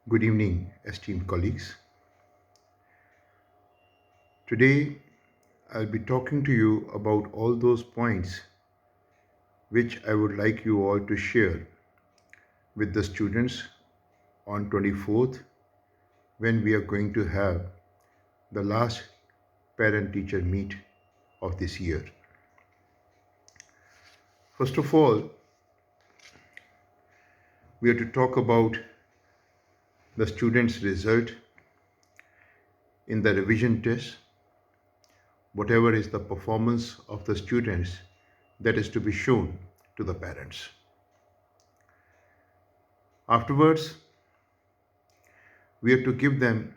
Good evening, esteemed colleagues. Today, I'll be talking to you about all those points which I would like you all to share with the students on 24th when we are going to have the last parent-teacher meet of this year. First of all, we are to talk about the students' result in the revision test, whatever is the performance of the students that is to be shown to the parents. Afterwards, we have to give them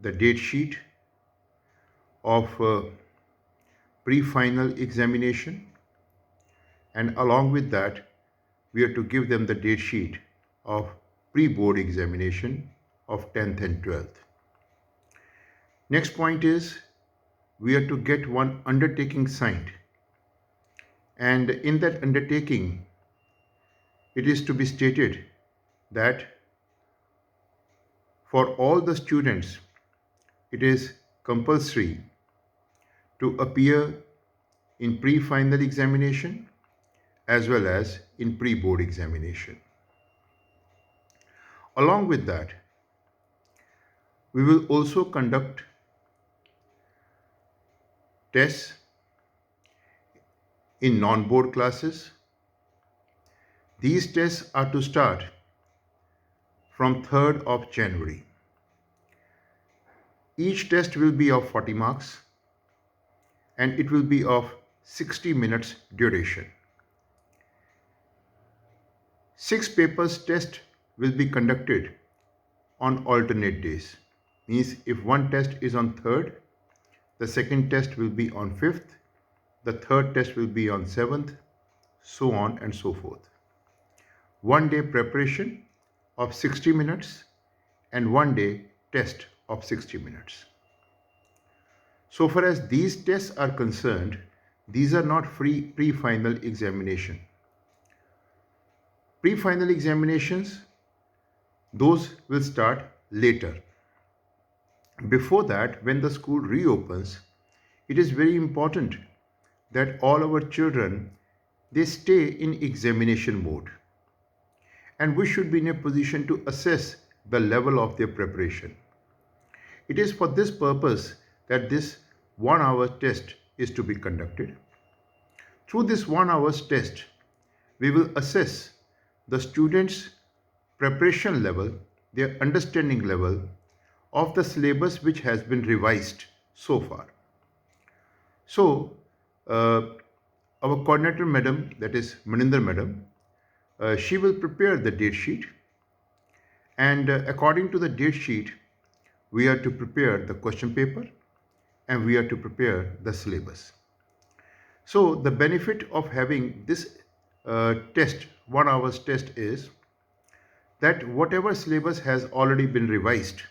the date sheet of pre-final examination, and along with that we have to give them the date sheet of pre-board examination of 10th and 12th. Next point is we have to get one undertaking signed, and in that undertaking it is to be stated that for all the students it is compulsory to appear in pre-final examination as well as in pre-board examination. Along with that, we will also conduct tests in non-board classes. These tests are to start from 3rd of January. Each test will be of 40 marks and it will be of 60 minutes duration. 6 papers test will be conducted on alternate days. Means if one test is on 3rd, the second test will be on 5th, the third test will be on 7th, so on and so forth. 1 day preparation of 60 minutes and 1 day test of 60 minutes. So far as these tests are concerned, these are not free pre-final examination. Pre-final examinations, those will start later. Before that, when the school reopens, it is very important that all our children, they stay in examination mode. And we should be in a position to assess the level of their preparation. It is for this purpose that this 1 hour test is to be conducted. Through this 1 hour's test, we will assess the students' preparation level, their understanding level of the syllabus which has been revised so far. So, our coordinator madam, that is Maninder madam, she will prepare the date sheet, and according to the date sheet, we are to prepare the question paper and we are to prepare the syllabus. So the benefit of having this test, 1 hour's test, is that whatever syllabus has already been revised,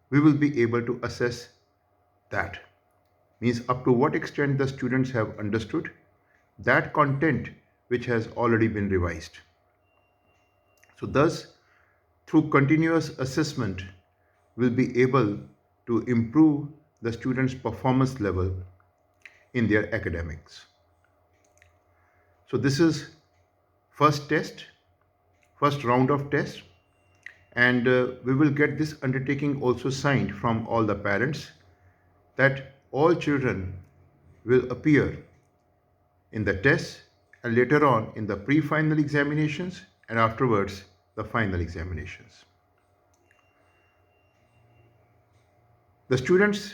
we will be able to assess that. Means up to what extent the students have understood that content which has already been revised. So thus, through continuous assessment, we'll be able to improve the students' performance level in their academics. So this is first test, first round of tests, and we will get this undertaking also signed from all the parents that all children will appear in the tests and later on in the pre-final examinations and afterwards the final examinations. The students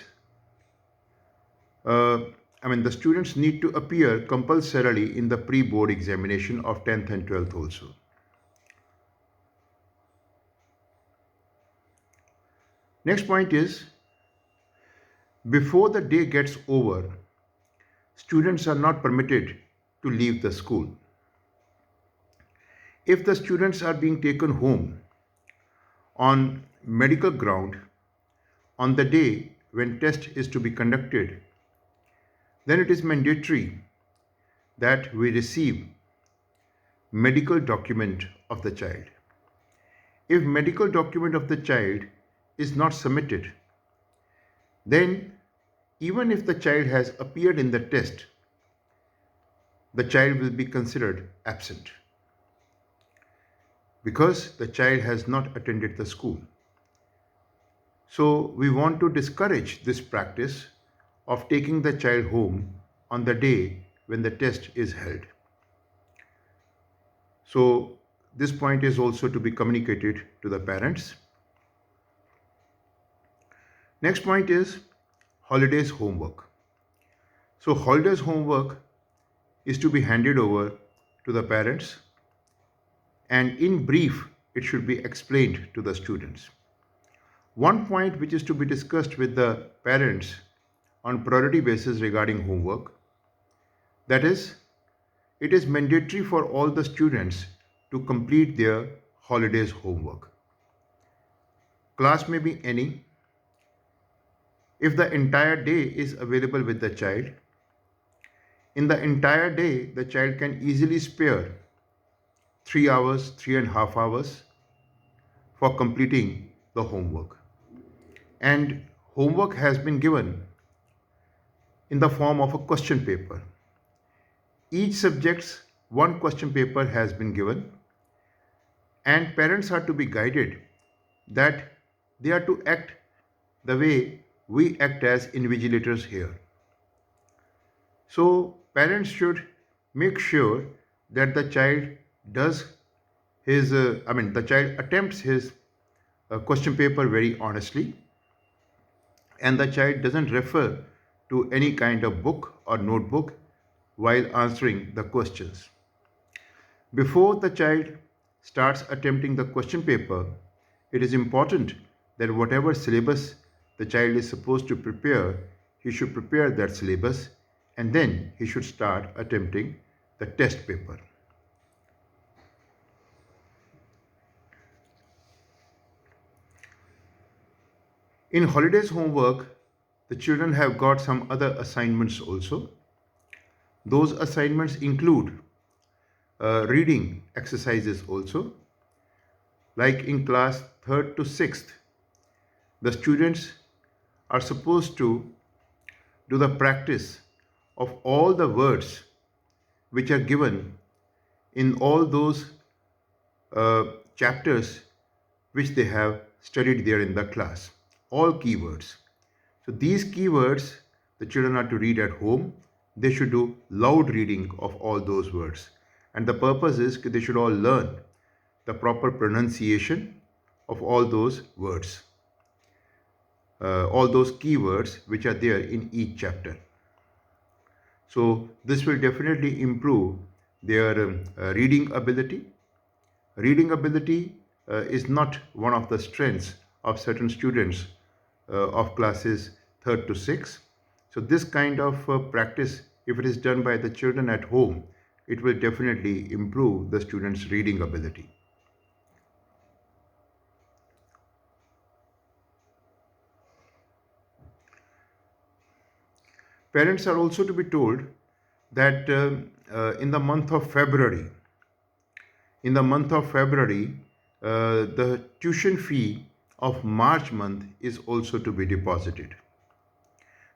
the students need to appear compulsorily in the pre-board examination of 10th and 12th also. Next point is, before the day gets over, students are not permitted to leave the school. If the students are being taken home on medical ground on the day when test is to be conducted, then it is mandatory that we receive medical document of the child. If medical document of the child is not submitted, then even if the child has appeared in the test, the child will be considered absent because the child has not attended the school. So we want to discourage this practice of taking the child home on the day when the test is held. So this point is also to be communicated to the parents. Next point is holidays homework. So holidays homework is to be handed over to the parents, and in brief it should be explained to the students. One point which is to be discussed with the parents on priority basis regarding homework, that is, it is mandatory for all the students to complete their holidays homework. Class may be any. If the entire day is available with the child, in the entire day the child can easily spare 3 hours, 3.5 hours for completing the homework. And homework has been given in the form of a question paper. Each subject's one question paper has been given, and parents are to be guided that they are to act the way we act as invigilators here. So parents should make sure that the child does the child attempts his question paper very honestly, and the child doesn't refer to any kind of book or notebook while answering the questions. Before the child starts attempting the question paper, it is important that whatever syllabus the child is supposed to prepare, he should prepare that syllabus and then he should start attempting the test paper. In holidays homework, the children have got some other assignments also. Those assignments include reading exercises also. Like in class 3rd to 6th, the students are supposed to do the practice of all the words which are given in all those uh, chapters which they have studied there in the class. All keywords. So these keywords the children are to read at home. They should do loud reading of all those words. And the purpose is that they should all learn the proper pronunciation of all those words, all those keywords which are there in each chapter. So this will definitely improve their reading ability. Reading ability is not one of the strengths of certain students of classes 3rd to 6th. So this kind of practice, if it is done by the children at home, it will definitely improve the students' reading ability. Parents are also to be told that in the month of February, the tuition fee of March month is also to be deposited.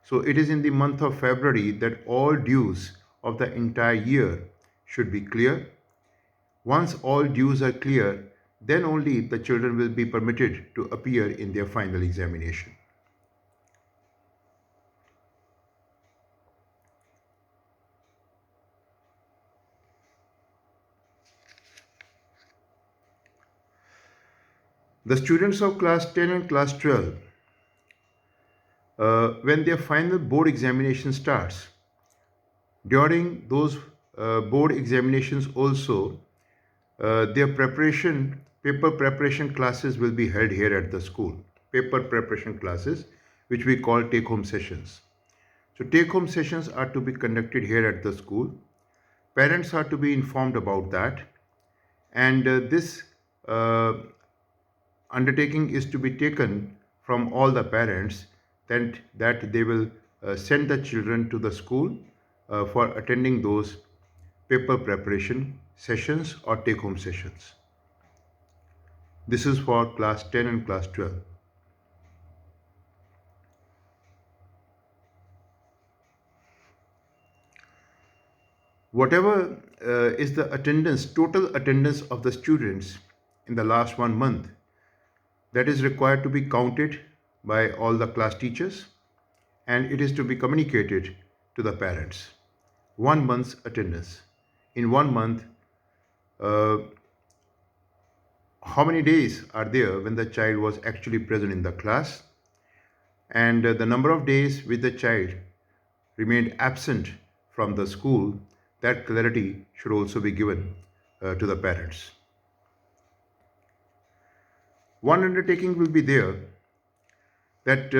So it is in the month of February that all dues of the entire year should be clear. Once all dues are clear, then only the children will be permitted to appear in their final examination. The students of class 10 and class 12, when their final board examination starts, during those board examinations also, their paper preparation classes will be held here at the school. Paper preparation classes, which we call take-home sessions. So take-home sessions are to be conducted here at the school. Parents are to be informed about that, and this undertaking is to be taken from all the parents that they will send the children to the school for attending those paper preparation sessions or take home sessions. This is for class 10 and class 12. Whatever is the attendance, total attendance of the students in the last 1 month, that is required to be counted by all the class teachers, and it is to be communicated to the parents. 1 month's attendance. In 1 month, uh, how many days are there when the child was actually present in the class, and the number of days which the child remained absent from the school, that clarity should also be given to the parents. One undertaking will be there that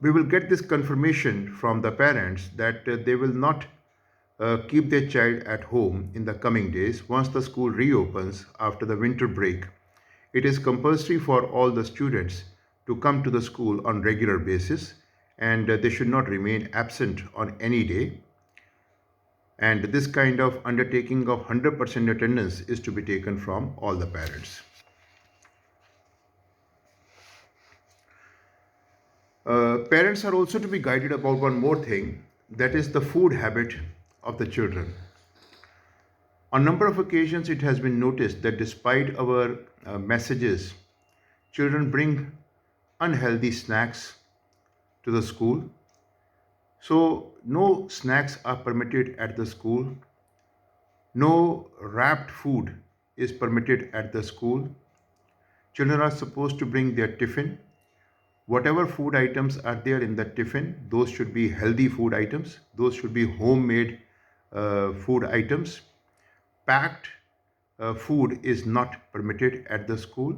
we will get this confirmation from the parents that they will not keep their child at home in the coming days. Once the school reopens after the winter break, it is compulsory for all the students to come to the school on regular basis, and they should not remain absent on any day. And this kind of undertaking of 100% attendance is to be taken from all the parents. Parents are also to be guided about one more thing, that is the food habit of the children. On a number of occasions, it has been noticed that despite our messages, children bring unhealthy snacks to the school. So, no snacks are permitted at the school. No wrapped food is permitted at the school. Children are supposed to bring their tiffin. Whatever food items are there in the tiffin, those should be healthy food items. Those should be homemade food items. Packed food is not permitted at the school.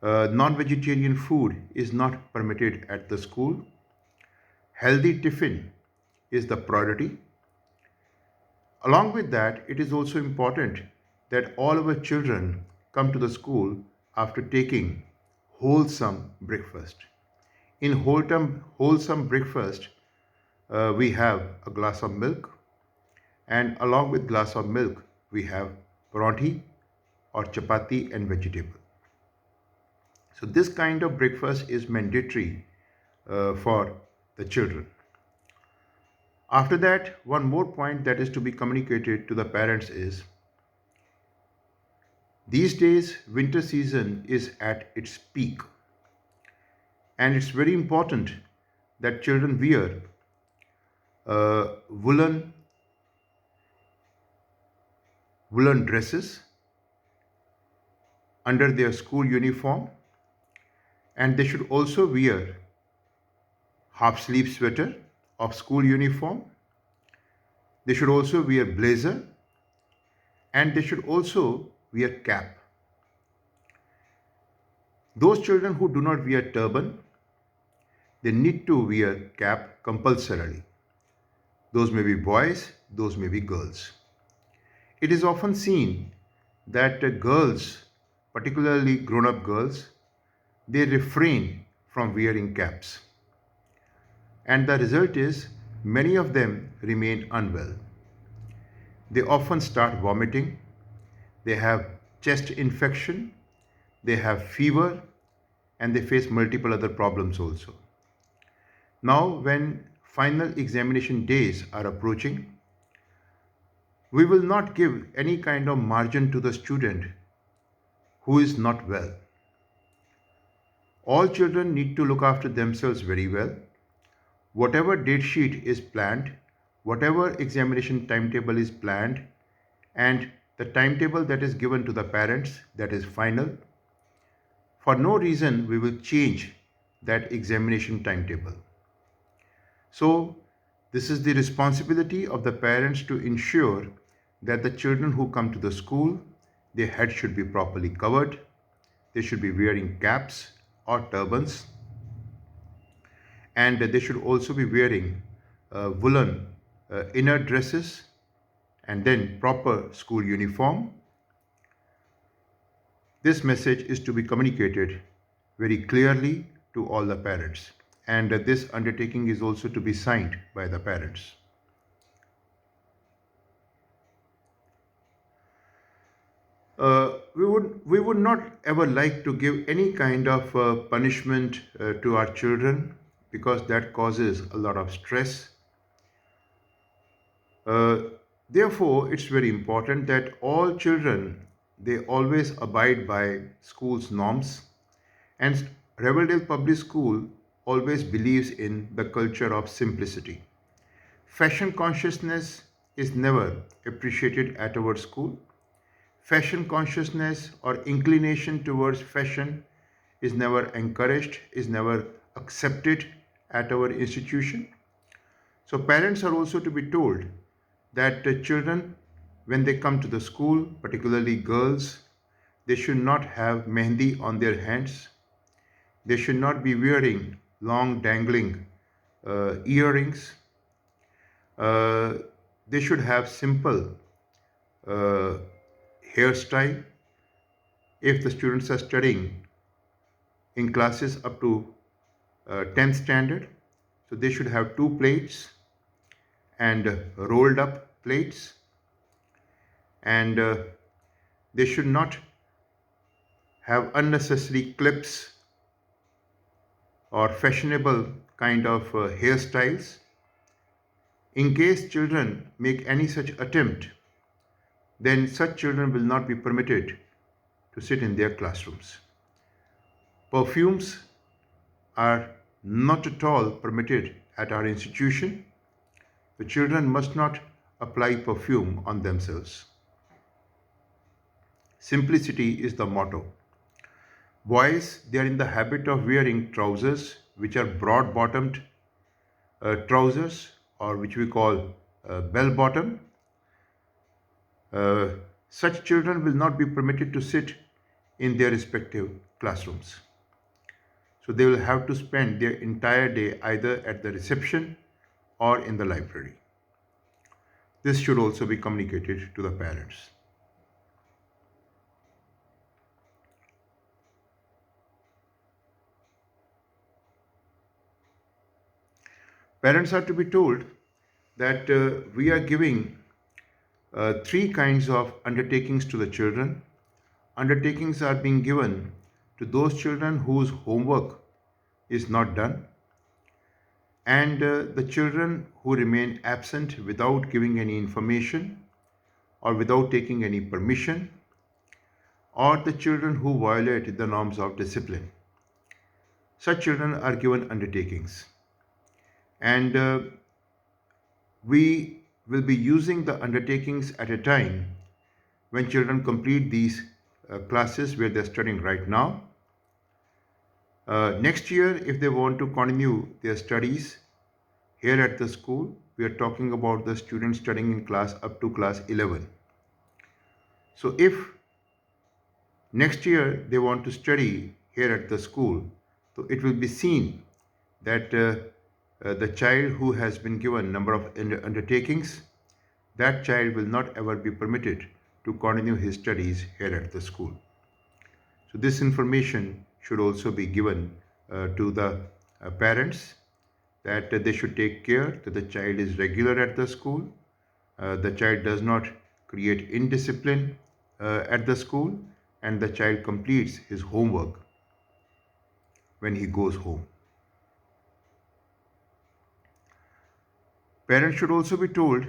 Non-vegetarian food is not permitted at the school. Healthy tiffin is the priority. Along with that, it is also important that all our children come to the school after taking wholesome breakfast. In wholesome breakfast, we have a glass of milk, and along with glass of milk, we have paranthi or chapati and vegetable. So this kind of breakfast is mandatory for the children. After that, one more point that is to be communicated to the parents is, these days winter season is at its peak, and it's very important that children wear woolen dresses under their school uniform, and they should also wear half sleeve sweater of school uniform. They should also wear blazer, and they should also wear cap. Those children who do not wear turban, they need to wear cap compulsorily. Those may be boys, those may be girls. It is often seen that girls, particularly grown-up girls, they refrain from wearing caps. And the result is many of them remain unwell. They often start vomiting, they have chest infection, they have fever, and they face multiple other problems also. Now, when final examination days are approaching, we will not give any kind of margin to the student who is not well. All children need to look after themselves very well. Whatever date sheet is planned, whatever examination timetable is planned, and the timetable that is given to the parents, that is final. For no reason we will change that examination timetable. So this is the responsibility of the parents to ensure that the children who come to the school, their head should be properly covered, they should be wearing caps or turbans, and they should also be wearing woolen inner dresses, and then proper school uniform. This message is to be communicated very clearly to all the parents, and this undertaking is also to be signed by the parents. We would not ever like to give any kind of punishment to our children because that causes a lot of stress. Uh, Therefore, it's very important that all children they always abide by school's norms, and Reverdale Public School always believes in the culture of simplicity. Fashion consciousness is never appreciated at our school. Fashion consciousness or inclination towards fashion is never encouraged, is never accepted at our institution. So, parents are also to be told that the children, when they come to the school, particularly girls, they should not have mehndi on their hands. They should not be wearing long dangling earrings. Uh, they should have simple uh, hairstyle. If the students are studying in classes up to 10th standard, so they should have two plaits and rolled up plates, and they should not have unnecessary clips or fashionable kind of hairstyles. In case children make any such attempt, then such children will not be permitted to sit in their classrooms. Perfumes are not at all permitted at our institution. The children must not apply perfume on themselves. Simplicity is the motto. Boys, they are in the habit of wearing trousers which are broad bottomed trousers, or which we call bell bottom. Uh, Such children will not be permitted to sit in their respective classrooms. So they will have to spend their entire day either at the reception or in the library. This should also be communicated to the parents. Parents are to be told that we are giving three kinds of undertakings to the children. Undertakings are being given to those children whose homework is not done, and the children who remain absent without giving any information or without taking any permission, or the children who violate the norms of discipline. Such children are given undertakings, and we will be using the undertakings at a time when children complete these classes where they're studying right now. Next year, if they want to continue their studies here at the school, we are talking about the students studying in class up to class 11. So, if next year they want to study here at the school, so it will be seen that the child who has been given number of undertakings, that child will not ever be permitted to continue his studies here at the school. So this information should also be given to the parents, that they should take care that the child is regular at the school, the child does not create indiscipline at the school, and the child completes his homework when he goes home. Parents should also be told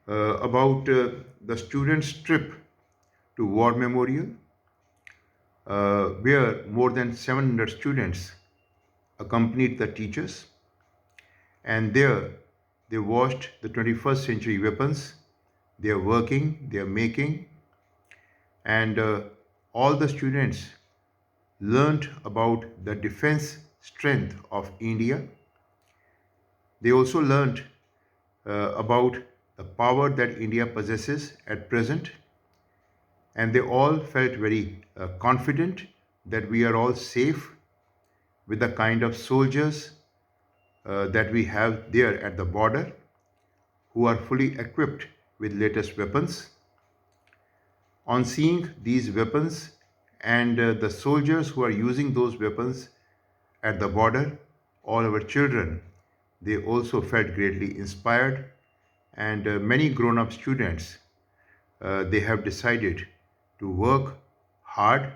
about the students' trip to War Memorial, where more than 700 students accompanied the teachers, and there they watched the 21st century weapons they are working, they are making, and all the students learned about the defense strength of India. They also learned about the power that India possesses at present, and they all felt very confident that we are all safe with the kind of soldiers that we have there at the border, who are fully equipped with latest weapons. On seeing these weapons and the soldiers who are using those weapons at the border, all our children, they also felt greatly inspired, and many grown up students they have decided to work hard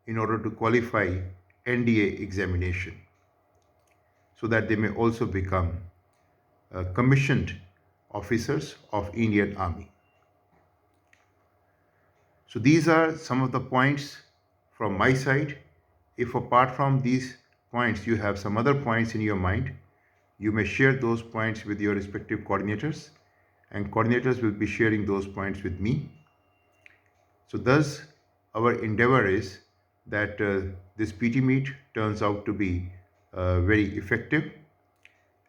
in order to qualify NDA examination so that they may also become commissioned officers of Indian Army. So these are some of the points from my side. If apart from these points you have some other points in your mind, you may share those points with your respective coordinators, and coordinators will be sharing those points with me. So thus our endeavor is that this PT meet turns out to be very effective,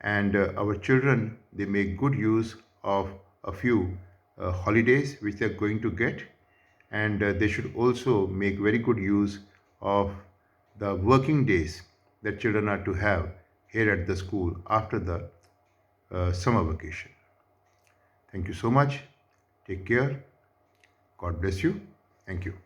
and our children, they make good use of a few holidays which they are going to get, and they should also make very good use of the working days that children are to have here at the school after the summer vacation. Thank you so much. Take care. God bless you. Thank you.